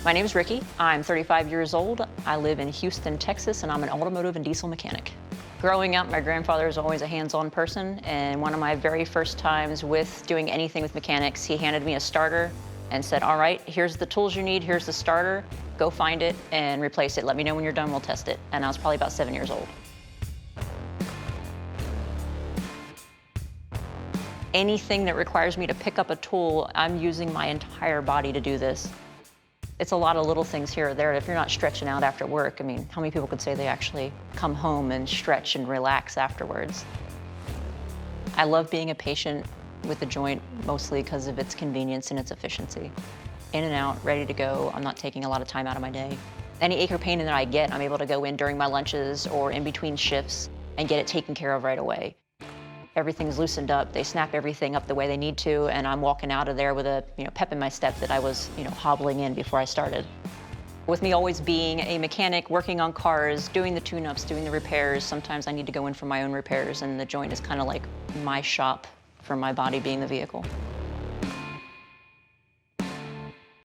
My name is Riki. I'm 35 years old. I live in Houston, Texas, and I'm an automotive and diesel mechanic. Growing up, my grandfather was always a hands-on person, and one of my very first times with doing anything with mechanics, he handed me a starter and said, all right, here's the tools you need, here's the starter, go find it and replace it. Let me know when you're done, we'll test it. And I was probably about 7 years old. Anything that requires me to pick up a tool, I'm using my entire body to do this. It's a lot of little things here or there. If you're not stretching out after work, I mean, how many people could say they actually come home and stretch and relax afterwards? I love being a patient with the joint, mostly because of its convenience and its efficiency. In and out, ready to go. I'm not taking a lot of time out of my day. Any ache or pain that I get, I'm able to go in during my lunches or in between shifts and get it taken care of right away. Everything's loosened up, they snap everything up the way they need to, and I'm walking out of there with a pep in my step that I was hobbling in before I started. With me always being a mechanic, working on cars, doing the tune-ups, doing the repairs, sometimes I need to go in for my own repairs, and the joint is kind of like my shop for my body being the vehicle.